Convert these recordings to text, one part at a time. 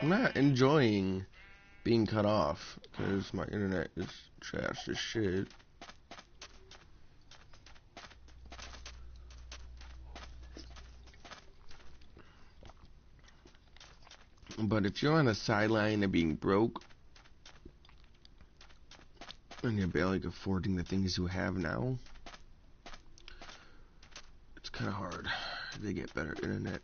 I'm not enjoying being cut off because my internet is trash as shit. But if you're on the sideline of being broke and you're barely affording the things you have now, it's kind of hard to get better internet.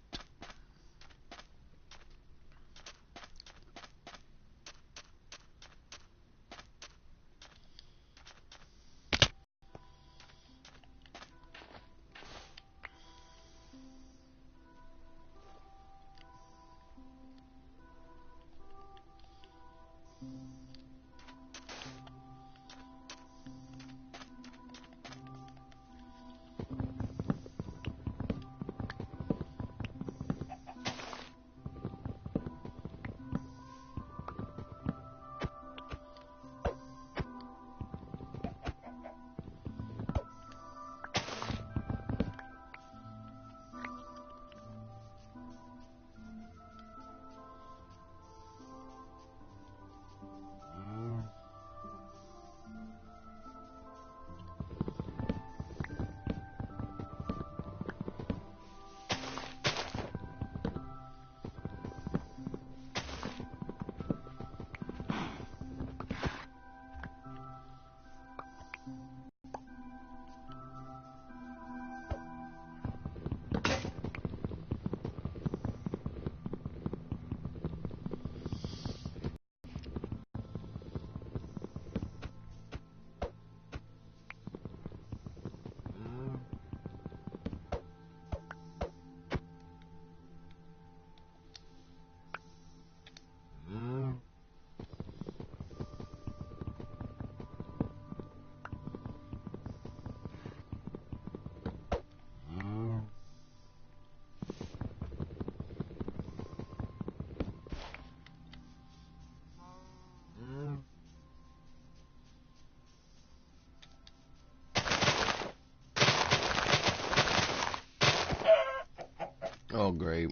Oh, great.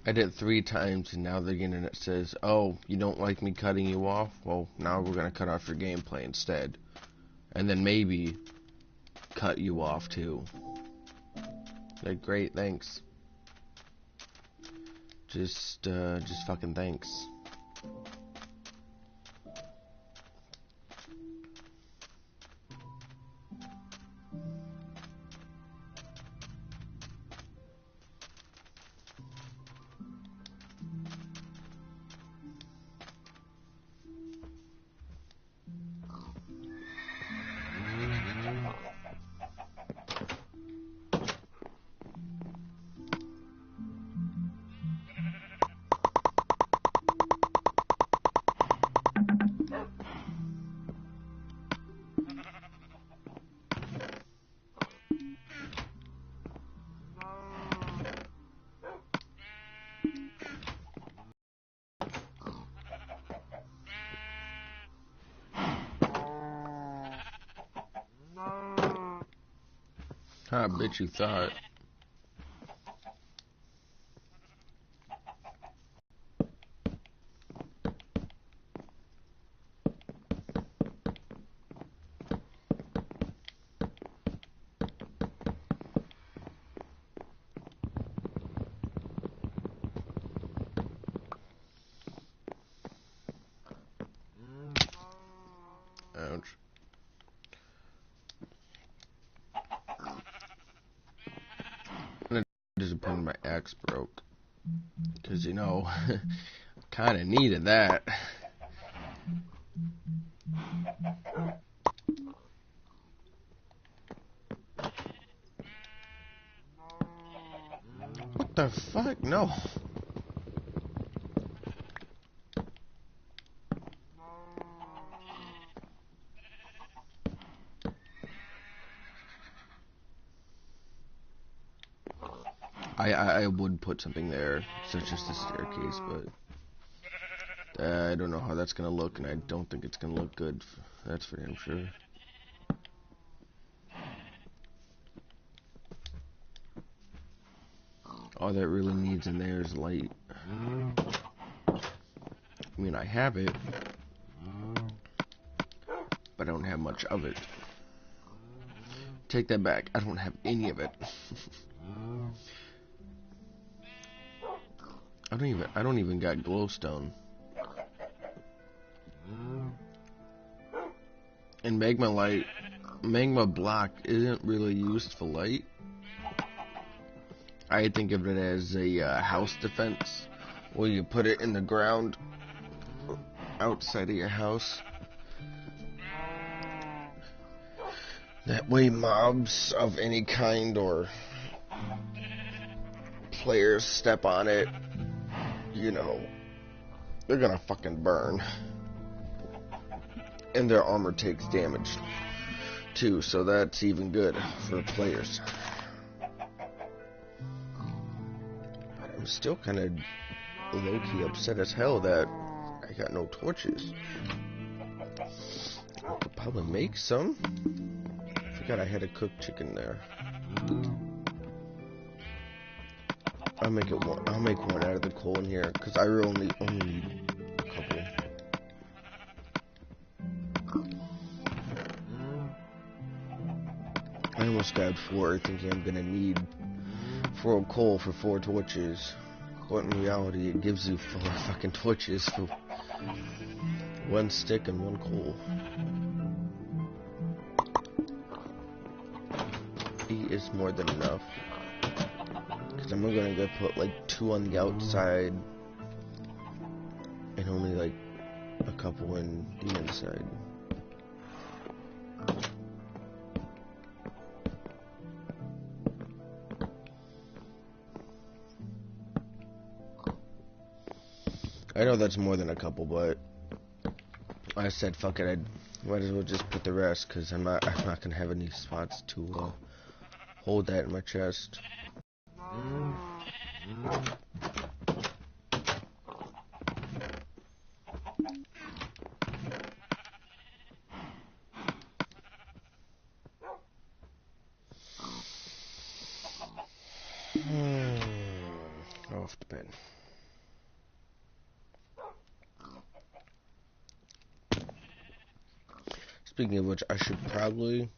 I did it 3 times, and now the internet says, oh, you don't like me cutting you off? Well, now we're going to cut off your gameplay instead. And then maybe cut you off, too. Like, great, thanks. Just fucking thanks. I bet you thought. Ouch. I'm disappointed my axe broke. Because, you know, kind of needed that. What the fuck? No. I would put something there, such as the staircase, but I don't know how that's gonna look, and I don't think it's gonna look good. That's for damn sure. All that really needs in there is light. I mean, I have it, but I don't have much of it. Take that back. I don't have any of it. I don't even got glowstone. And magma block isn't really used for light. I think of it as a house defense, where you put it in the ground outside of your house. That way mobs of any kind or players step on it, you know, they're gonna fucking burn. And their armor takes damage too, so that's even good for players. But I'm still kind of low-key upset as hell that I got no torches. I could probably make some. Forgot I had a cooked chicken there. I'll make one out of the coal in here, because I only need a couple. I almost grabbed 4, thinking I'm gonna need 4 coal for 4 torches. But in reality, it gives you 4 fucking torches for 1 stick and 1 coal. 8 is more than enough. Because I'm gonna go put like 2 on the outside and only like a couple in the inside. I know that's more than a couple, but I said fuck it, I might as well just put the rest, because I'm not gonna have any spots to hold that in my chest. Off to bed. Speaking of which, I should probably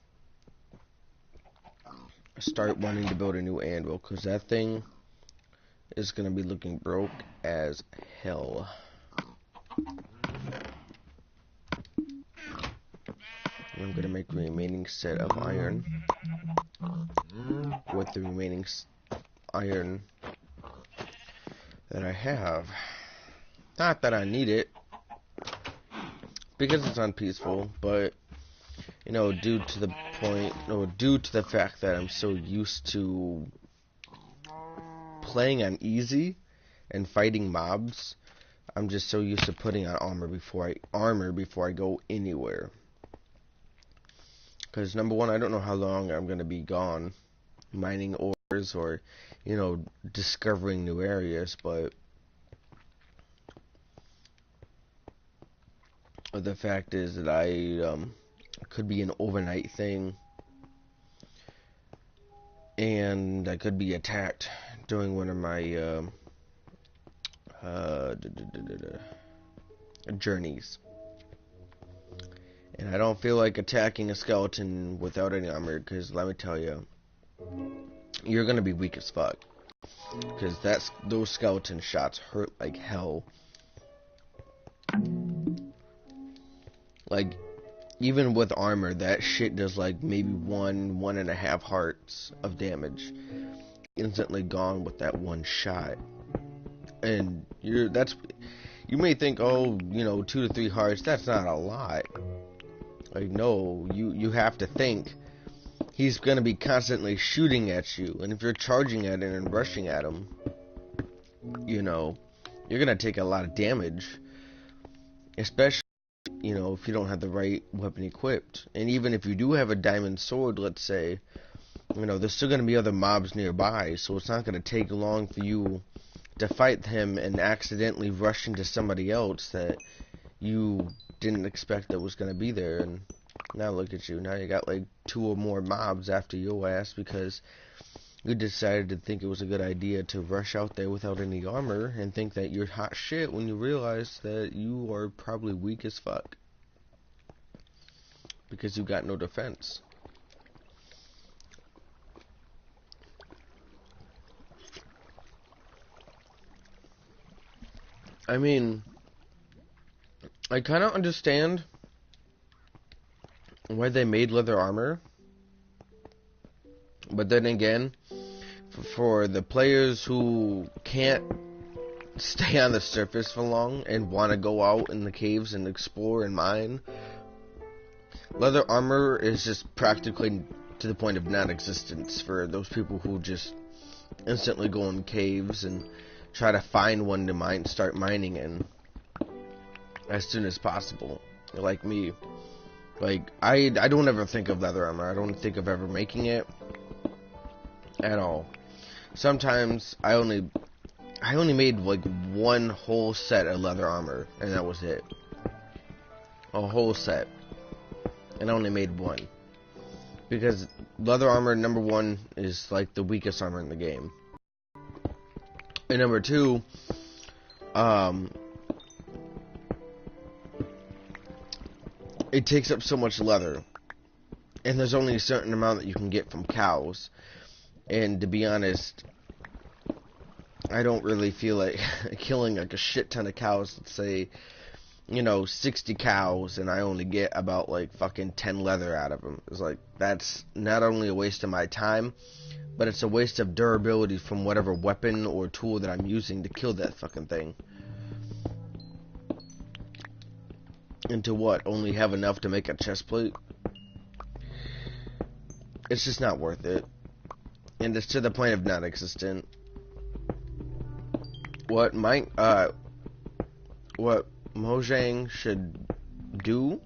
start wanting to build a new anvil, because that thing is going to be looking broke as hell. I'm going to make the remaining set of iron with the remaining iron that I have. Not that I need it, because it's unpeaceful, but you know, due to the fact that I'm so used to playing on easy and fighting mobs, I'm just so used to putting on armor before I go anywhere. Because number one, I don't know how long I'm gonna be gone mining ores or, you know, discovering new areas, but the fact is that it could be an overnight thing, and I could be attacked during one of my journeys. And I don't feel like attacking a skeleton without any armor, because let me tell you, you're gonna be weak as fuck. Because those skeleton shots hurt like hell. Like, even with armor, that shit does like maybe 1.5 hearts of damage. Instantly gone with that one shot. And you may think, oh, you know, 2 to 3 hearts, that's not a lot. Like, no, you have to think he's gonna be constantly shooting at you, and if you're charging at him and rushing at him, you know, you're gonna take a lot of damage, especially, you know, if you don't have the right weapon equipped. And even if you do have a diamond sword, let's say, you know, there's still gonna be other mobs nearby, so it's not gonna take long for you to fight him and accidentally rush into somebody else that you didn't expect that was gonna be there. And now look at you, now you got like 2 or more mobs after your ass because you decided to think it was a good idea to rush out there without any armor and think that you're hot shit when you realize that you are probably weak as fuck because you got no defense. I mean, I kind of understand why they made leather armor, but then again, for the players who can't stay on the surface for long and want to go out in the caves and explore and mine, leather armor is just practically to the point of non-existence for those people who just instantly go in caves and try to find one to start mining in as soon as possible. Like me. Like, I don't ever think of leather armor. I don't think of ever making it at all. Sometimes I only made like one whole set of leather armor, and that was it. A whole set. And I only made one. Because leather armor, number one, is like the weakest armor in the game. And number two, it takes up so much leather. And there's only a certain amount that you can get from cows. And to be honest, I don't really feel like killing like a shit ton of cows. Let's say, 60 cows, and I only get about like fucking 10 leather out of them. It's like, that's not only a waste of my time, but it's a waste of durability from whatever weapon or tool that I'm using to kill that fucking thing. And to what? Only have enough to make a chest plate? It's just not worth it. And it's to the point of non-existent. What Mojang should do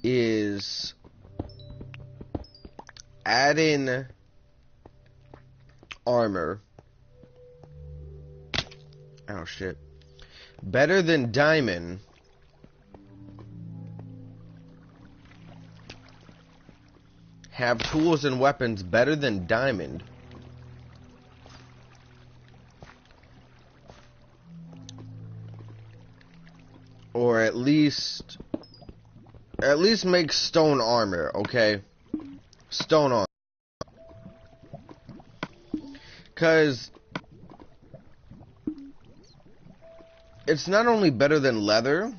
is add in armor. Oh shit. Better than diamond. Have tools and weapons better than diamond. Or at least make stone armor, okay? Stone armor. Cause it's not only better than leather,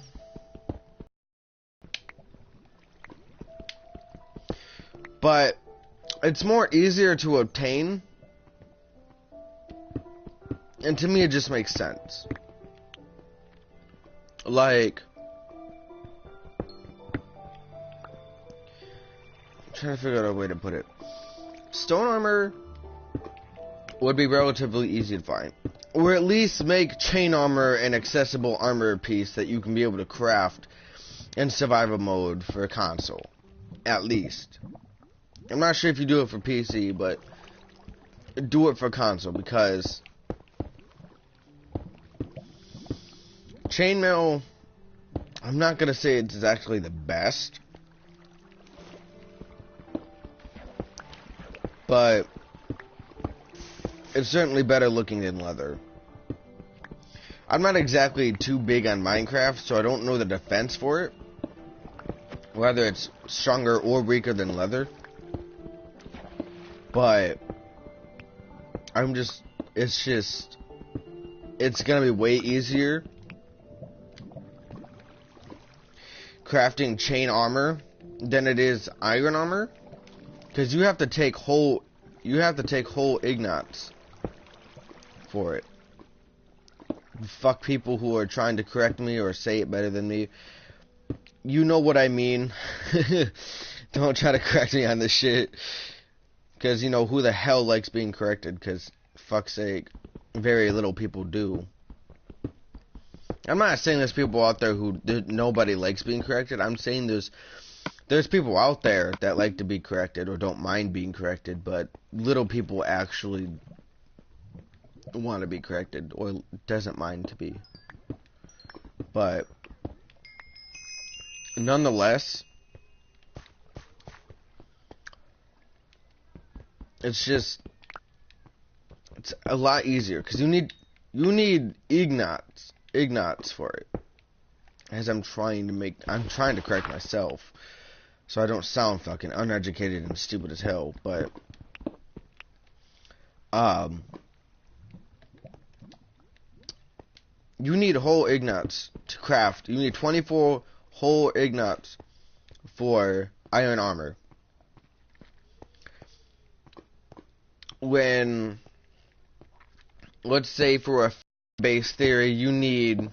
but it's more easier to obtain. And to me it just makes sense. Like, I'm trying to figure out a way to put it. Stone armor would be relatively easy to find. Or at least make chain armor an accessible armor piece that you can be able to craft in survival mode for a console. At least. I'm not sure if you do it for PC, but do it for console, because chainmail, I'm not going to say it's exactly the best, but it's certainly better looking than leather. I'm not exactly too big on Minecraft, so I don't know the defense for it, whether it's stronger or weaker than leather, but it's gonna be way easier crafting chain armor than it is iron armor, because you have to take whole ignots for it. Fuck people who are trying to correct me or say it better than me. You know what I mean. Don't try to correct me on this shit, because who the hell likes being corrected? Because fuck's sake, very little people do. I'm not saying there's people out there who nobody likes being corrected. I'm saying there's people out there that like to be corrected or don't mind being corrected, but little people actually want to be corrected or doesn't mind to be. But nonetheless, it's just, it's a lot easier because you need ignots for it. As I'm trying to correct myself so I don't sound fucking uneducated and stupid as hell, but you need whole ignots to craft. You need 24 whole ignots for iron armor. When, let's say for a base theory, you need